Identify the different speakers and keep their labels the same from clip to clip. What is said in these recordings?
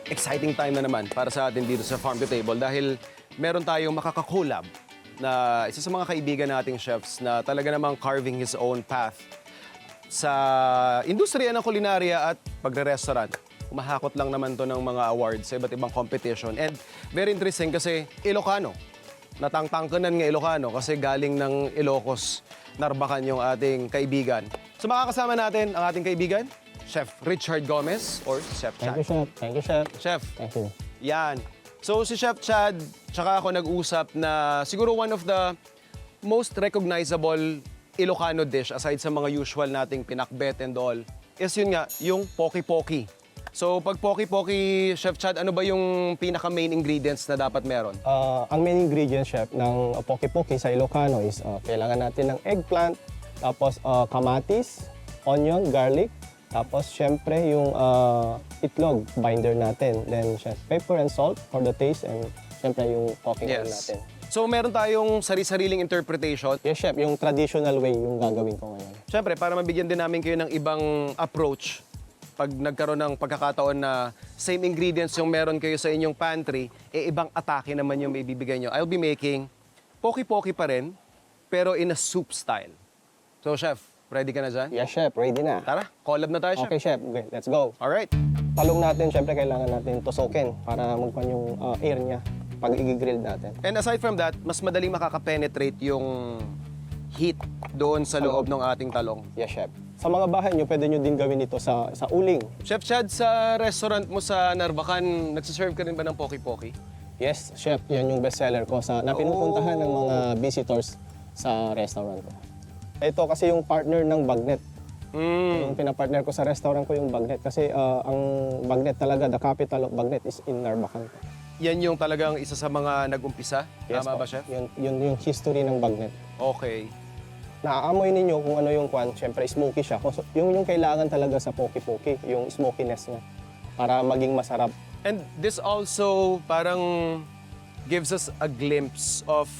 Speaker 1: exciting time na naman para sa atin dito sa Farm to Table dahil meron tayong makakakolab na isa sa mga kaibigan nating chefs na talaga namang carving his own path sa industriya ng kulinarya at pagre-restaurant. Umahakot lang naman to ng mga awards sa iba't ibang competition. And very interesting kasi Ilocano. Natangtangkanan nga Ilocano kasi galing ng Ilocos, Narbacan yung ating kaibigan. So makakasama natin ang ating kaibigan, Chef Richard Gomez or Chef Chad.
Speaker 2: Thank you, Chef. Thank you, Chef.
Speaker 1: Chef,
Speaker 2: Thank you.
Speaker 1: yan. So si Chef Chad, tsaka ako nag-usap na siguro one of the most recognizable Ilocano dish aside sa mga usual nating pinakbet and all is yun nga, yung poki-poki. So pag poki-poki, Chef Chad, ano ba yung pinaka-main ingredients na dapat meron?
Speaker 2: Ang main ingredient, Chef, ng poki-poki sa Ilocano is kailangan natin ng eggplant, tapos kamatis, onion, garlic, tapos syempre yung itlog binder natin. Then Chef, pepper and salt for the taste and syempre yung poki oil natin.
Speaker 1: So meron tayong sari-sariling interpretation.
Speaker 2: Yes, Chef, yung traditional way yung gagawin ko ngayon.
Speaker 1: Siyempre, para mabigyan din namin kayo ng ibang approach pag nagkaroon ng pagkakataon na same ingredients yung meron kayo sa inyong pantry, ibang atake naman yung may bibigay nyo. I'll be making poki-poki pa rin, pero in a soup style. So, Chef, ready ka na dyan?
Speaker 2: Yes, Chef, ready na.
Speaker 1: Tara, collab na tayo, Chef.
Speaker 2: Okay, Chef, okay, let's go.
Speaker 1: Alright.
Speaker 2: Talong natin, syempre kailangan natin tusukin para magpan yung air niya pag i-grill natin.
Speaker 1: And aside from that, mas madaling makaka-penetrate yung heat doon sa loob ng ating talong.
Speaker 2: Yes, Chef. Sa mga bahay nyo, pwede nyo din gawin ito sa uling.
Speaker 1: Chef Chad, sa restaurant mo sa Narbacan, nagsiserve ka rin ba ng poki-poki?
Speaker 2: Yes, Chef, yan yung bestseller ko na pinupuntahan ng mga visitors sa restaurant ko. Ito kasi yung partner ng Bagnet. Yung pinapartner ko sa restaurant ko yung Bagnet kasi ang Bagnet talaga, the capital of Bagnet is in Narbacan.
Speaker 1: Yan yung talagang isa sa mga nag-umpisa?
Speaker 2: Yes,
Speaker 1: Tama
Speaker 2: po.
Speaker 1: ba, Chef?
Speaker 2: Yun yung history ng Bagnet.
Speaker 1: Okay.
Speaker 2: Naaamoy ninyo kung ano yung kwan, syempre smoky siya. Yung kailangan talaga sa poki-poki, yung smokiness niya para maging masarap.
Speaker 1: And this also parang gives us a glimpse of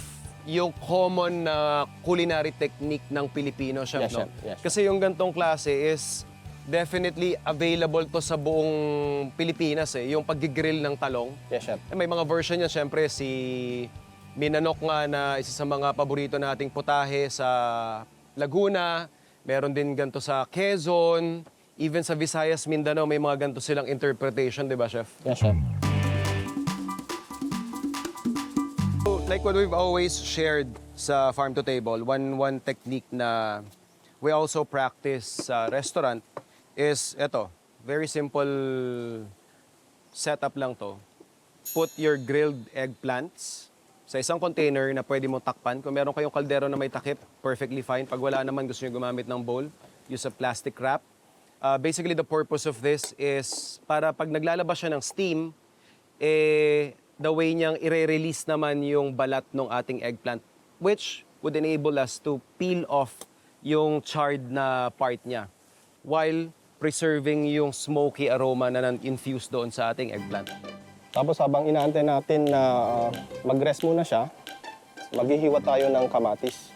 Speaker 1: yung common na culinary technique ng Pilipino, Chef,
Speaker 2: Yes,
Speaker 1: no?
Speaker 2: Chef. Yes,
Speaker 1: Kasi yung gantong klase is definitely available to sa buong Pilipinas, yung pag-grill ng talong.
Speaker 2: Yes, Chef.
Speaker 1: May mga version niya, syempre, si Minanok nga na isa sa mga paborito nating putahe sa Laguna. Meron din ganito sa Quezon. Even sa Visayas, Mindanao, may mga ganito silang interpretation, di ba, Chef?
Speaker 2: Yes, Chef.
Speaker 1: So, like what we've always shared sa Farm to Table, one technique na we also practice sa restaurant is ito, very simple setup lang to. Put your grilled eggplants sa isang container na pwede mong takpan. Kung meron kayong kaldero na may takip, perfectly fine. Pag wala naman, gusto nyo gumamit ng bowl, use a plastic wrap. Basically, the purpose of this is para pag naglalabas siya ng steam, the way niyang i-release naman yung balat ng ating eggplant, which would enable us to peel off yung charred na part niya while preserving yung smoky aroma na infused doon sa ating eggplant.
Speaker 2: Tapos habang inaantay natin na mag-rest muna siya, maghihiwa tayo ng kamatis.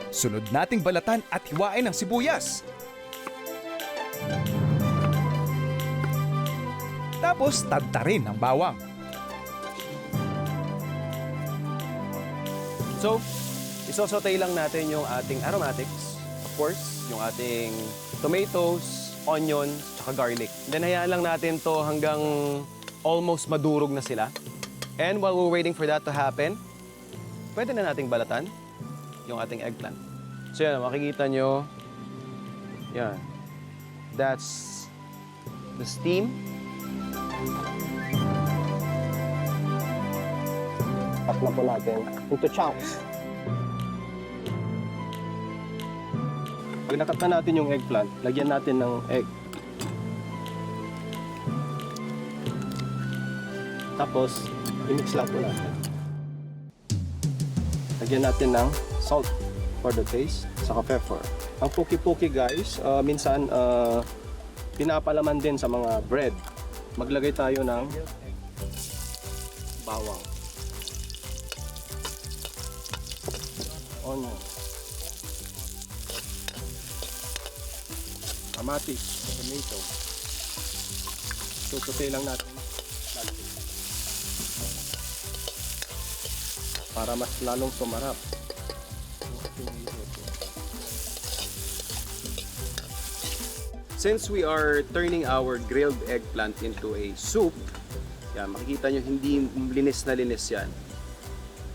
Speaker 3: Sunod nating balatan at hiwain ang sibuyas. Tapos tadtarin ang bawang.
Speaker 1: So, isosotay lang natin yung ating aromatics. Of course, yung ating tomatoes, onion, tsaka garlic. Then hayaan lang natin to hanggang almost madurog na sila. And while we're waiting for that to happen, pwede na nating balatan yung ating eggplant. So yan, makikita nyo, yan. That's the steam.
Speaker 2: Cut na po natin into chunks. Pag nakat na natin yung eggplant, lagyan natin ng egg. Tapos, i-mix lang po natin. Lagyan natin ng salt for the taste, saka pepper. Ang poki-poki guys, minsan pinapalaman din sa mga bread. Maglagay tayo ng bawang, onion, kamatis, tomato. Tututin lang natin. Para mas lalong sumarap.
Speaker 1: Since we are turning our grilled eggplant into a soup, yan, makikita nyo hindi linis na linis yan.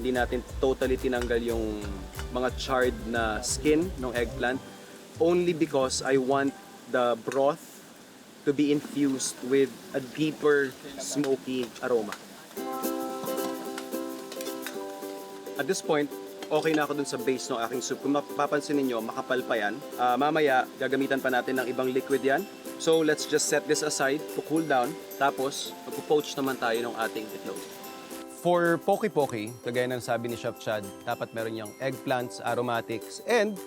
Speaker 1: Hindi natin totally tinanggal yung mga charred na skin ng eggplant only because I want the broth to be infused with a deeper smoky aroma. At this point, okay na ako dun sa base ng aking soup. Kung mapapansin ninyo, makapal pa yan. Mamaya, gagamitan pa natin ng ibang liquid yan. So, let's just set this aside to cool down. Tapos, magpo-poach naman tayo ng ating itlog. For poke-poke, kagaya ng sabi ni Chef Chad, dapat meron niyang eggplants, aromatics, and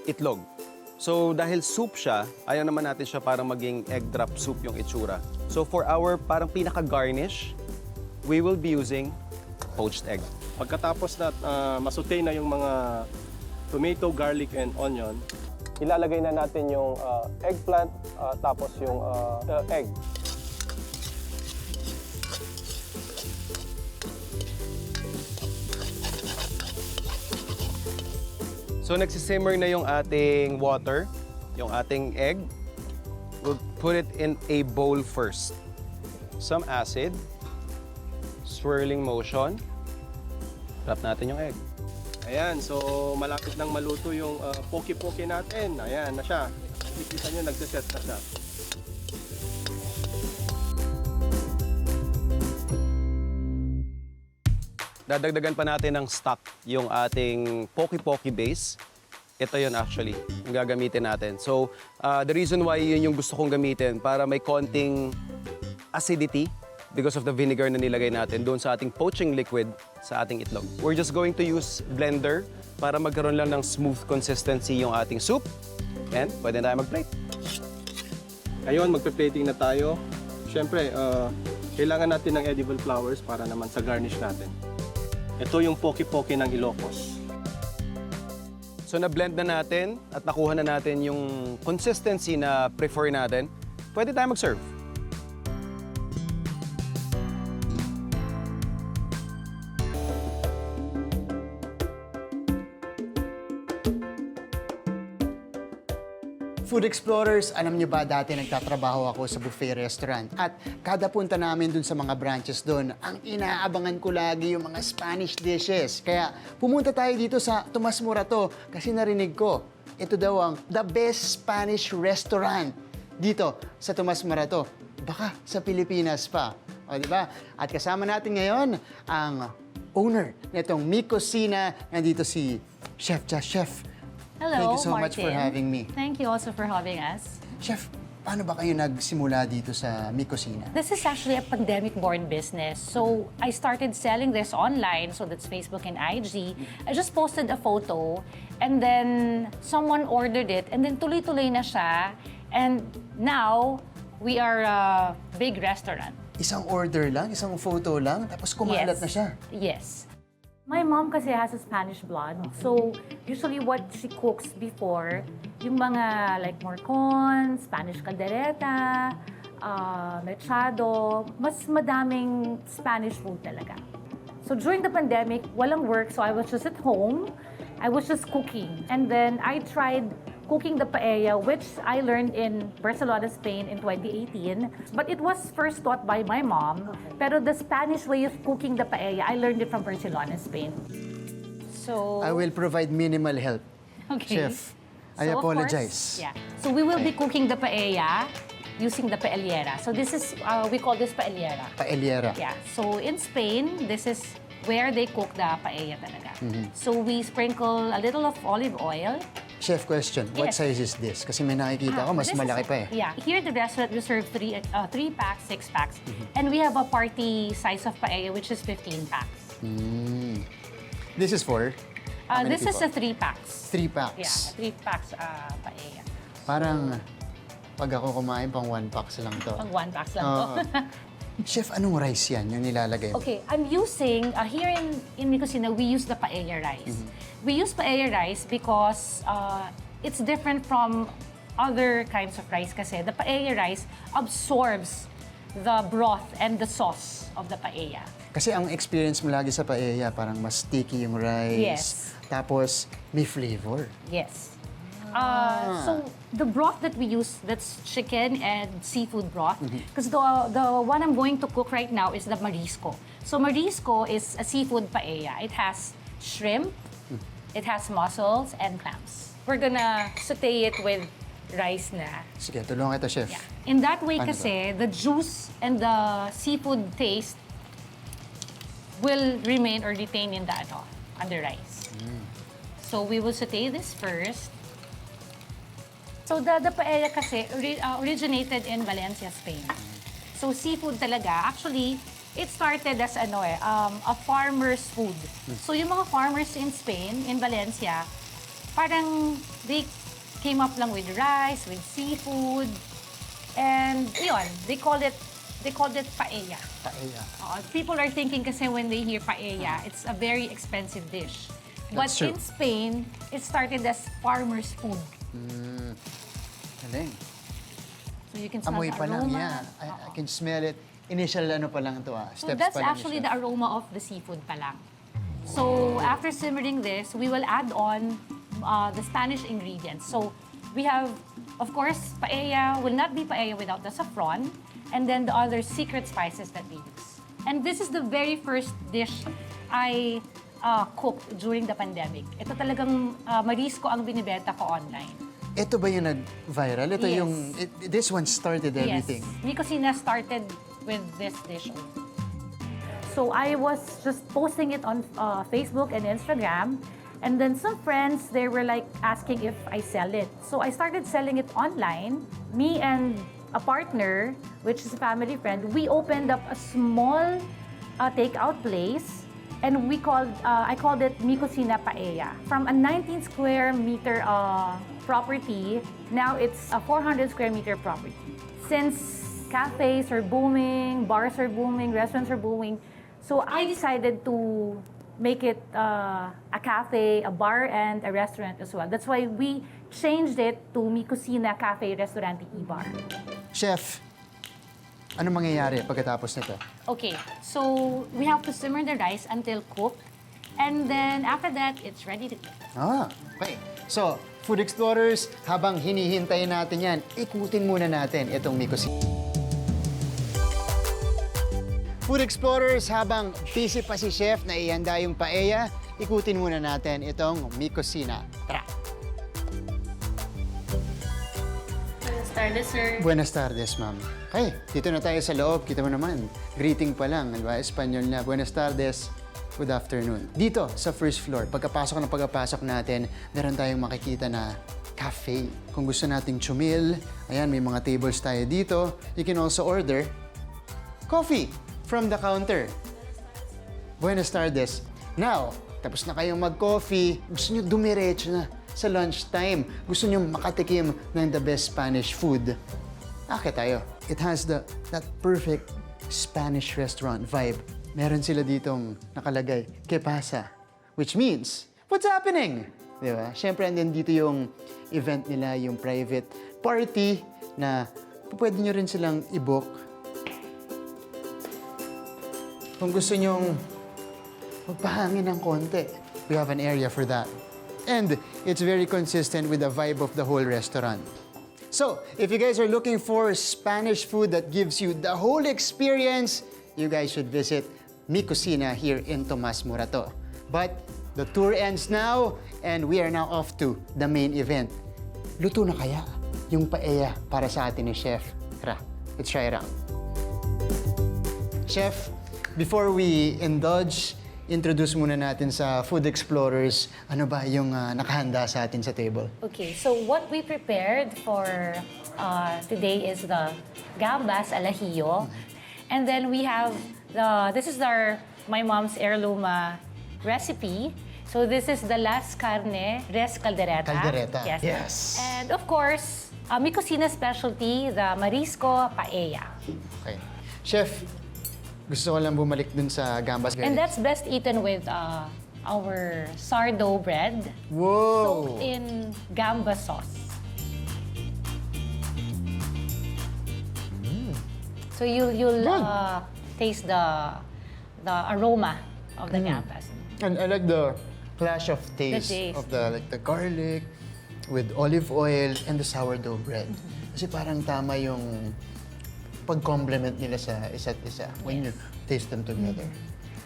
Speaker 1: itlog. So, dahil soup siya, ayaw naman natin siya parang maging egg drop soup yung itsura. So, for our parang pinaka-garnish, we will be using poached egg.
Speaker 2: Pagkatapos na masute na yung mga tomato, garlic, and onion, ilalagay na natin yung eggplant, tapos yung egg.
Speaker 1: So nagsisimmer na yung ating water, yung ating egg. We'll put it in a bowl first. Some acid, swirling motion. Wrap natin yung egg.
Speaker 2: Ayan, so malapit nang maluto yung poke-poke natin. Ayan na siya. Kita nyo, nagsiset na siya.
Speaker 1: Dadagdagan pa natin ng stock yung ating poke-poke base. Ito yun actually, yung gagamitin natin. So, the reason why yun yung gusto kong gamitin para may konting acidity because of the vinegar na nilagay natin doon sa ating poaching liquid sa ating itlog. We're just going to use blender para magkaroon lang ng smooth consistency yung ating soup. And pwede na tayo mag-plate.
Speaker 2: Ngayon, magpe-plating na tayo. Siyempre, kailangan natin ng edible flowers para naman sa garnish natin. Ito yung poke-poke ng Ilocos.
Speaker 1: So na-blend na natin at nakuha na natin yung consistency na prefer natin. Pwede tayo mag-serve.
Speaker 4: Food Explorers, alam niyo ba dati nagtatrabaho ako sa buffet restaurant at kada punta namin dun sa mga branches dun, ang inaabangan ko lagi yung mga Spanish dishes. Kaya pumunta tayo dito sa Tomas Morato kasi narinig ko, ito daw ang the best Spanish restaurant dito sa Tomas Morato. Baka sa Pilipinas pa. O, di ba? At kasama natin ngayon ang owner nitong Mi Cocina. Nandito si Chef Josh. Chef,
Speaker 5: Hello,
Speaker 4: thank you so
Speaker 5: Martin.
Speaker 4: much for having me.
Speaker 5: Thank you also for having us.
Speaker 4: Chef, paano ba kayo nagsimula dito sa Mi Cocina?
Speaker 5: This is actually a pandemic-born business. So I started selling this online, so that's Facebook and IG. I just posted a photo, and then someone ordered it, and then tuloy-tuloy na siya. And now, we are a big restaurant.
Speaker 4: Isang order lang, isang photo lang, tapos kumalat na siya.
Speaker 5: Yes. My mom kasi has a Spanish blood. So, usually what she cooks before, yung mga like morcon, Spanish caldereta, mechado, mas madaming Spanish food talaga. So, during the pandemic, walang work, so I was just at home. I was just cooking. And then I tried cooking the paella, which I learned in Barcelona, Spain in 2018. But it was first taught by my mom. Pero the Spanish way of cooking the paella, I learned it from Barcelona, Spain. So,
Speaker 4: I will provide minimal help.
Speaker 5: okay.
Speaker 4: Chef, I
Speaker 5: So, of
Speaker 4: apologize.
Speaker 5: course, yeah. So we will be cooking the paella using the paellera. So this is, we call this paellera.
Speaker 4: Paellera.
Speaker 5: Yeah. So in Spain, this is where they cook the paella talaga. So we sprinkle a little of olive oil.
Speaker 4: Chef, question, what
Speaker 5: Yes.
Speaker 4: size is this? Kasi may nakikita ko, mas
Speaker 5: This is-
Speaker 4: malaki pa eh.
Speaker 5: Yeah. Here at the restaurant, we serve three packs, 6 packs. And we have a party size of paella, which is 15 packs.
Speaker 4: This is for? How many
Speaker 5: This is
Speaker 4: people?
Speaker 5: a 3 packs.
Speaker 4: 3 packs.
Speaker 5: Yeah, 3 packs paella.
Speaker 4: Parang, pag ako kumain, pang 1 packs lang to.
Speaker 5: Pang 1 packs lang
Speaker 4: Oo.
Speaker 5: to.
Speaker 4: Chef, anong rice yan, yung nilalagay mo?
Speaker 5: Okay, I'm using, here in Mi Cocina, we use the paella rice. We use paella rice because it's different from other kinds of rice kasi the paella rice absorbs the broth and the sauce of the paella.
Speaker 4: Kasi ang experience mo lagi sa paella, parang mas sticky yung rice.
Speaker 5: Yes.
Speaker 4: Tapos, may flavor.
Speaker 5: Yes. So the broth that we use, that's chicken and seafood broth. Because the one I'm going to cook right now is the marisco. So marisco is a seafood paella. It has shrimp, it has mussels, and clams. We're gonna saute it with rice na.
Speaker 4: Sige, tulungan kita, chef.
Speaker 5: Yeah. In that way
Speaker 4: Paano
Speaker 5: kasi, the juice and the seafood taste will remain or retain in the rice. So we will saute this first. So the paella kasi originated in Valencia, Spain. So seafood talaga. Actually, it started as a farmer's food. So yung mga farmers in Spain, in Valencia, parang they came up lang with rice, with seafood, and yun, they called it paella.
Speaker 4: Paella.
Speaker 5: People are thinking kasi when they hear paella, it's a very expensive dish. But
Speaker 4: That's true.
Speaker 5: in Spain, it started as farmer's food.
Speaker 4: Galing.
Speaker 5: So you can smell
Speaker 4: Amoy
Speaker 5: the
Speaker 4: pa lang,
Speaker 5: aroma.
Speaker 4: yeah. I can smell it. Initial pa lang to,
Speaker 5: So
Speaker 4: steps
Speaker 5: that's
Speaker 4: pa lang
Speaker 5: actually
Speaker 4: siya.
Speaker 5: the aroma of the seafood pa lang. So after simmering this, we will add on the Spanish ingredients. So we have, of course, paella will not be paella without the saffron, and then the other secret spices that we use. And this is the very first dish I cooked during the pandemic. Ito talagang marisco ang binibenta ko online.
Speaker 4: Ito ba yung nag-viral? Ito
Speaker 5: Yes.
Speaker 4: this one started everything.
Speaker 5: Yes. Mi Cocina started with this dish. So I was just posting it on Facebook and Instagram, and then some friends, they were like asking if I sell it. So I started selling it online. Me and a partner, which is a family friend, we opened up a small takeout place, and I called it Mi Cocina Paella. From a 19 square meter property, now it's a 400 square meter property. Since cafes are booming, bars are booming, restaurants are booming, so I decided to make it a cafe, a bar, and a restaurant as well. That's why we changed it to Mi Cocina Cafe, Restaurante, Bar.
Speaker 4: Chef, ano mangyayari pagkatapos nito?
Speaker 5: Okay, so we have to simmer the rice until cooked, and then after that, it's ready to cook.
Speaker 4: Okay. So, Food Explorers, habang hinihintay natin yan, ikutin muna natin itong Mi Cocina. Food Explorers, habang busy pa si Chef na ihanda yung paella, ikutin muna natin itong Mi Cocina. Tara!
Speaker 5: Buenas tardes, sir.
Speaker 4: Buenas tardes, ma'am. Okay, dito na tayo sa loob. Kita mo naman, greeting pa lang, di ba? Espanyol na. Buenas tardes, good afternoon. Dito, sa first floor, pagkapasok natin, meron tayong makikita na cafe. Kung gusto nating chumil, ayan, may mga tables tayo dito. You can also order coffee from the counter. Buenas tardes. Now, tapos na kayong mag-coffee, gusto nyo dumiretso na sa lunchtime. Gusto nyo makatikim ng the best Spanish food. Akit tayo. It has that perfect Spanish restaurant vibe. Meron sila ditong nakalagay, ¿Qué pasa? Which means, what's happening? Di ba? Siyempre, andyan dito yung event nila, yung private party na pwede nyo rin silang i-book. Kung gusto nyong magpahangin ng konti, we have an area for that. And it's very consistent with the vibe of the whole restaurant. So, if you guys are looking for Spanish food that gives you the whole experience, you guys should visit Mi Cocina here in Tomas Morato. But the tour ends now, and we are now off to the main event. Luto na kaya yung paella para sa atin ni Chef? Tara, let's try it out. Chef, before we indulge, introduce muna natin sa Food Explorers, ano ba yung nakahanda sa atin sa table?
Speaker 5: Okay, so what we prepared for today is the gambas al ajillo. And then we have this is my mom's heirloom recipe. So this is the las carne res caldereta.
Speaker 4: Caldereta,
Speaker 5: Yes.
Speaker 4: yes.
Speaker 5: And of course, Mi Cocina specialty, the marisco paella.
Speaker 4: Okay. Chef, gusto ko lang bumalik dun sa gambas.
Speaker 5: And that's best eaten with our sourdough bread
Speaker 4: Whoa!
Speaker 5: soaked in gamba sauce. So you'll taste the aroma of the gambas.
Speaker 4: And I like the clash of taste,
Speaker 5: taste.
Speaker 4: of the garlic with olive oil and the sourdough bread. Kasi parang tama yung pag-complement nila sa isa't isa when you taste them together.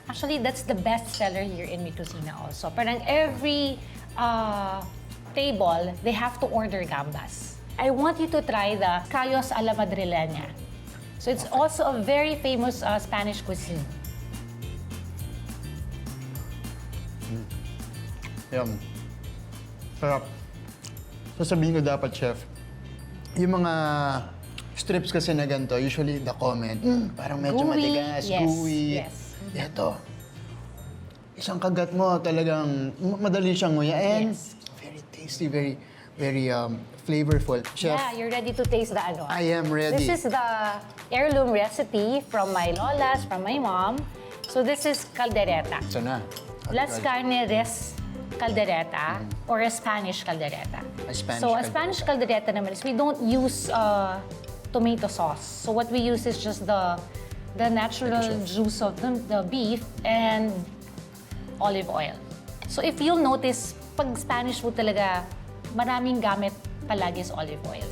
Speaker 5: Actually, that's the best seller here in Mi Cocina also. Parang every table, they have to order gambas. I want you to try the callos a la madrileña. So it's also a very famous Spanish cuisine.
Speaker 4: Yum. Sarap. Sasabihin ko dapat, chef, yung mga strips kasi na ganito, usually the comment, parang medyo
Speaker 5: Gooey.
Speaker 4: matigas,
Speaker 5: Yes,
Speaker 4: gooey.
Speaker 5: yes.
Speaker 4: Ito, isang kagat mo talagang madali siyang nguyain.
Speaker 5: Yes.
Speaker 4: Very tasty, very flavorful. Chef,
Speaker 5: Yeah, you're ready to taste the ano.
Speaker 4: I am ready.
Speaker 5: This is the heirloom recipe from my lolas, from my mom. So this is caldereta.
Speaker 4: Ito na.
Speaker 5: Las carne res caldereta or a Spanish caldereta.
Speaker 4: A Spanish
Speaker 5: so a
Speaker 4: caldereta.
Speaker 5: Spanish caldereta naman is we don't use tomato sauce. So what we use is just the natural juice of the beef and olive oil. So if you'll notice, pag Spanish food talaga, maraming gamit palagi is olive oil.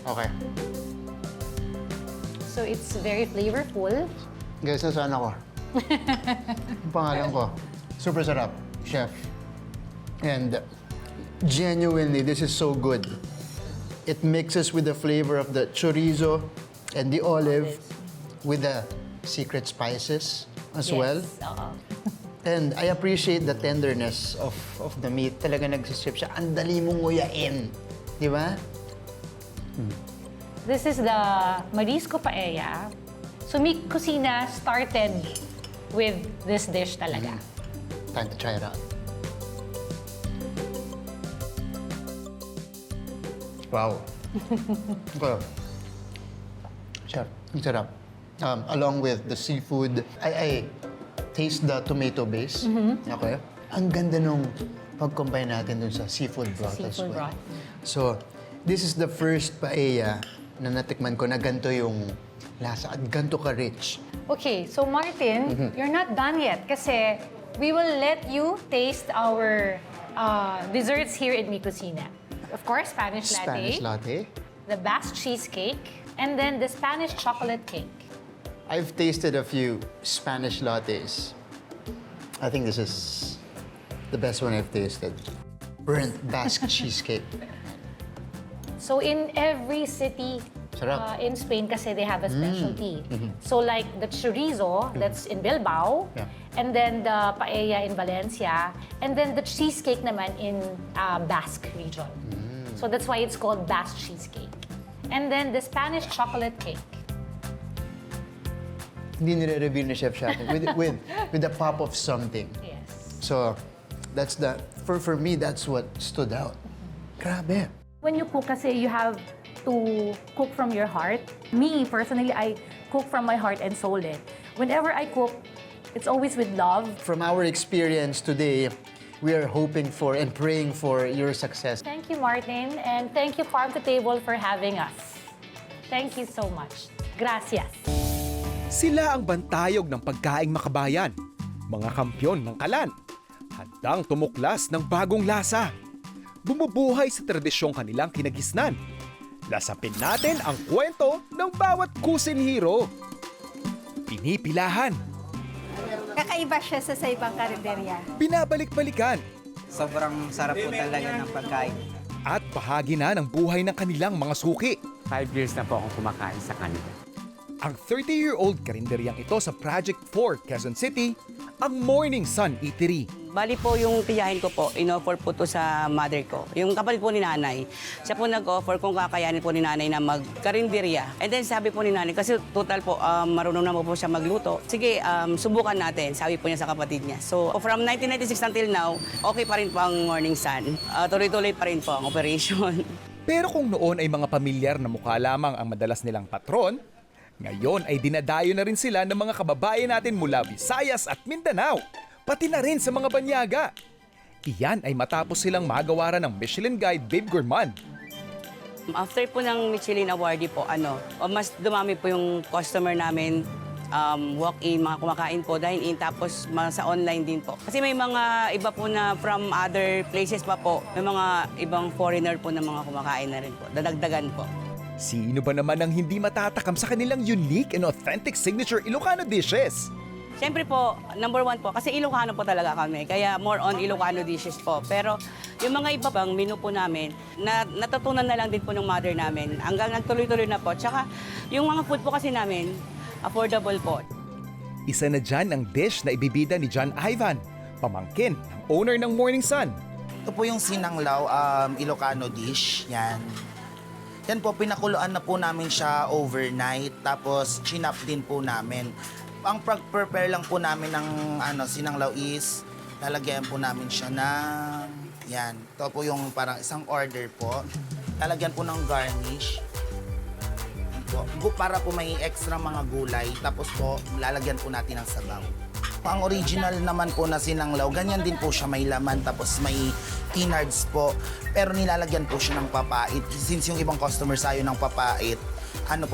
Speaker 4: Okay.
Speaker 5: So it's very flavorful.
Speaker 4: Guys, nasaan ako? Ang pangalan ko. Super sarap, chef. And genuinely, this is so good. It mixes with the flavor of the chorizo and the olive with the secret spices as well.
Speaker 5: Oo.
Speaker 4: And I appreciate the tenderness of the meat. Talaga nagsisip siya. Ang dali mong nguyain. Di ba?
Speaker 5: This is the Marisco Paella. So Mi Cocina started with this dish talaga.
Speaker 4: Time to try it out. Wow. Okay. Chef, ang sarap. Along with the seafood, I taste the tomato base. Okay. Ang ganda nung pag-combine natin dun sa seafood broth as
Speaker 5: Seafood
Speaker 4: well.
Speaker 5: broth.
Speaker 4: So, this is the first paella na natikman ko na ganito yung lasa at ganito ka-rich.
Speaker 5: Okay, so Martin, you're not done yet kasi we will let you taste our desserts here in Mi Cocina. Of course, Spanish latte,
Speaker 4: Spanish latte.
Speaker 5: the Basque cheesecake, and then the Spanish chocolate cake.
Speaker 4: I've tasted a few Spanish lattes. I think this is the best one I've tasted. Burnt Basque cheesecake.
Speaker 5: So in every city
Speaker 4: Sarap.
Speaker 5: in Spain kasi they have a specialty. So like the chorizo that's in Bilbao,
Speaker 4: Yeah.
Speaker 5: and then the paella in Valencia, and then the cheesecake naman in Basque region. So that's why it's called Basque cheesecake. And then the Spanish chocolate cake.
Speaker 4: Hindi nire-reveal ni Chef Sharon with the pop of something.
Speaker 5: Yes.
Speaker 4: So, that's the for me that's what stood out. Grabe.
Speaker 5: When you cook kasi you have to cook from your heart. Me, personally, I cook from my heart and soul it. Whenever I cook, it's always with love.
Speaker 4: From our experience today, we are hoping for and praying for your success.
Speaker 5: Thank you, Martin, and thank you, Farm to Table, for having us. Thank you so much. Gracias.
Speaker 3: Sila ang bantayog ng pagkaing makabayan, mga kampyon ng kalan, handang tumuklas ng bagong lasa. Bumubuhay sa tradisyong kanilang kinagisnan. Lasapin natin ang kwento ng bawat kusin hero. Pinipilahan,
Speaker 6: Kakaiba siya sa ibang karinderya.
Speaker 3: binabalik-balikan,
Speaker 7: Sobrang sarap po talaga ng pagkain.
Speaker 3: at bahagi na ng buhay ng kanilang mga suki.
Speaker 8: 5 years na po akong kumakain sa kanila.
Speaker 3: Ang 30-year-old karinderyang ito sa Project 4, Quezon City, ang Morning Sun Eatery.
Speaker 9: Bali po yung tiyahin ko po, in-offer po to sa mother ko. Yung kapatid po ni nanay, siya po nag-offer kung kakayanin po ni nanay na magkarinderya. And then sabi po ni nanay, kasi total po, marunong na po siya magluto. Sige, subukan natin, sabi po niya sa kapatid niya. So from 1996 until now, okay pa rin po ang Morning Sun. Tuloy-tuloy pa rin po ang operation.
Speaker 3: Pero kung noon ay mga pamilyar na mukha lamang ang madalas nilang patron, ngayon ay dinadayo na rin sila ng mga kababayan natin mula Visayas at Mindanao, pati na rin sa mga banyaga. Iyan ay matapos silang magawaran ng Michelin Guide Babe Gourmand.
Speaker 9: After po ng Michelin awardee po, mas dumami po yung customer namin, walk-in, mga kumakain po, dine-in, tapos sa online din po. Kasi may mga iba po na from other places pa po, may mga ibang foreigner po na mga kumakain na rin po, dadagdagan po.
Speaker 3: Sino ba naman ang hindi matatakam sa kanilang unique and authentic signature Ilocano dishes?
Speaker 9: Siyempre po, number 1 po, kasi Ilocano po talaga kami, kaya more on Ilocano dishes po. Pero yung mga iba pang menu po namin, natutunan na lang din po ng mother namin, hanggang nagtuloy-tuloy na po. Tsaka yung mga food po kasi namin, affordable po.
Speaker 3: Isa na dyan ang dish na ibibida ni John Ivan, pamangkin ng owner ng Morning Sun.
Speaker 10: Ito po yung sinanglaw Ilocano dish. Yan. Yan po, pinakuluan na po namin siya overnight. Tapos, chinap din po namin. Ang prepare lang po namin ng sinanglaw is, lalagyan po namin siya ng, yan. Ito po yung parang isang order po. Lalagyan po ng garnish. Yan po. Para po may extra mga gulay. Tapos po, lalagyan po natin ng sabaw. Ang original naman po na sinanglaw, ganyan din po siya, may laman tapos may innards po. Pero nilalagyan po siya ng papait. Since yung ibang customers ayaw ng papait,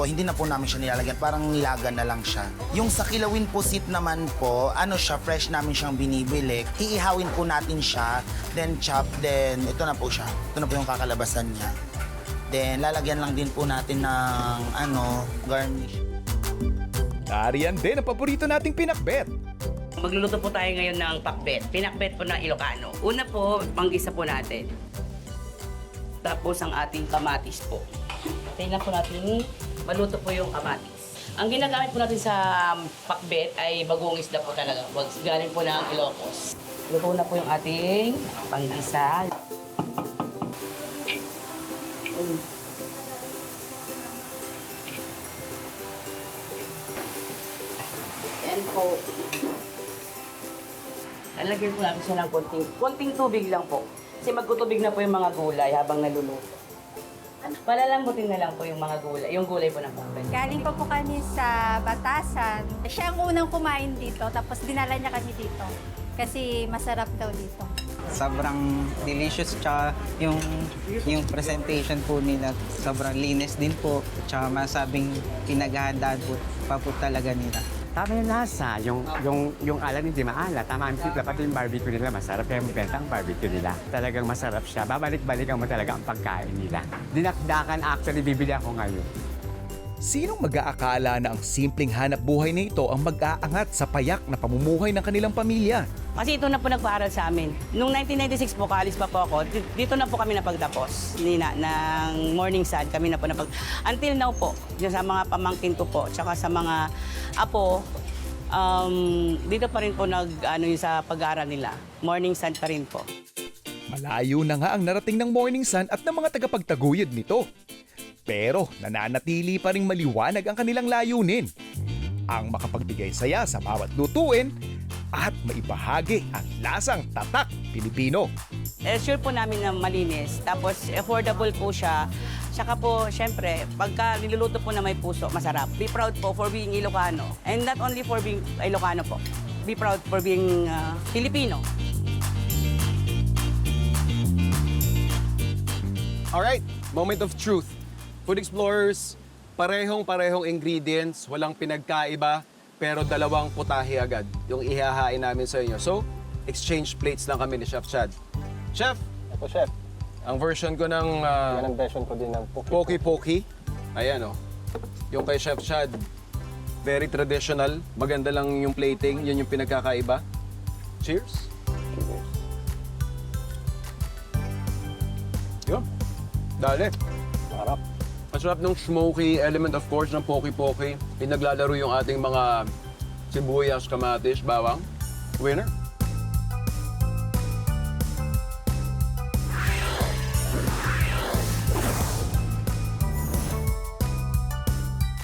Speaker 10: hindi na po namin siya nilalagyan. Parang nilaga na lang siya. Yung sa kilawin pusit naman po, siya, fresh namin siyang binibili. Iihawin po natin siya, then chop, then ito na po siya. Ito na po yung kakalabasan niya. Then lalagyan lang din po natin ng garnish.
Speaker 3: Nariyan din ang paborito nating pinakbet.
Speaker 9: Magluluto po tayo ngayon ng pakbet. Pinakbet po ng Ilocano. Una po, panggisa po natin. Tapos ang ating kamatis po. Tingnan po natin, maluto po yung kamatis. Ang ginagamit po natin sa pakbet ay bagong isda po talaga. Galing po ng Ilocos. Luto na po yung ating panggisa. Yan po. Lalagyan po natin siya ng konting tubig lang po. Kasi magtutubig na po yung mga gulay habang naluluto. Palalambutin na lang po yung mga gulay, yung gulay po ng pakbet.
Speaker 6: Galing pa po kami sa Batasan. Siya ang unang kumain dito, tapos dinala niya kami dito. Kasi masarap daw dito.
Speaker 7: Sobrang delicious, tsaka yung presentation po nila, sobrang linis din po. Tsaka masabing pinaghahandaan po pa po talaga nila.
Speaker 8: Tama yung lasa, yung alam hindi maalat. Tama ang timpla, pati yung barbecue nila masarap. Kaya mabenta ang barbecue nila. Talagang masarap siya. Babalik-balikan mo talaga ang pagkain nila. Dinakdakan actually, bibili ako ngayon.
Speaker 3: Sinong mag-aakala na ang simpleng hanap buhay na ito ang mag-aangat sa payak na pamumuhay ng kanilang pamilya?
Speaker 9: Kasi ito na po nagpaaral sa amin. Noong 1996 po, kaalis pa po ako, dito na po kami napagtapos. Ng Morning Sun, kami na po until now po, sa mga pamangkin ko po, tsaka sa mga apo, dito pa rin po yung sa pag-aaral nila. Morning Sun pa rin po.
Speaker 3: Malayo na nga ang narating ng Morning Sun at ng mga tagapagtaguyod nito. Pero nananatili pa ring maliwanag ang kanilang layunin. Ang makapagbigay saya sa bawat lutuin at maibahagi ang lasang tatak Pilipino.
Speaker 9: Sure po namin na malinis, tapos affordable po siya. Tsaka po, syempre, pagka niluluto po na may puso, masarap. Be proud po for being Ilocano. And not only for being Ilocano po. Be proud for being Filipino.
Speaker 1: Alright, moment of truth. Food Explorers, parehong ingredients, walang pinagkaiba, pero dalawang putahe agad yung ihahain namin sa inyo. So, exchange plates lang kami ni Chef Chad. Chef,
Speaker 2: Ito, chef.
Speaker 1: ang version ko ng
Speaker 2: Yan ang version ko din ng
Speaker 1: Poki-Poki. Ayan, oh. Yung kay Chef Chad, very traditional. Maganda lang yung plating, yun yung pinagkakaiba. Cheers. Yun. Dali.
Speaker 2: Sarap.
Speaker 1: Masarap ng smoky element, of course, ng Poki-Poki. Pinaglalaro yung ating mga sibuyas, kamatis, bawang. Winner.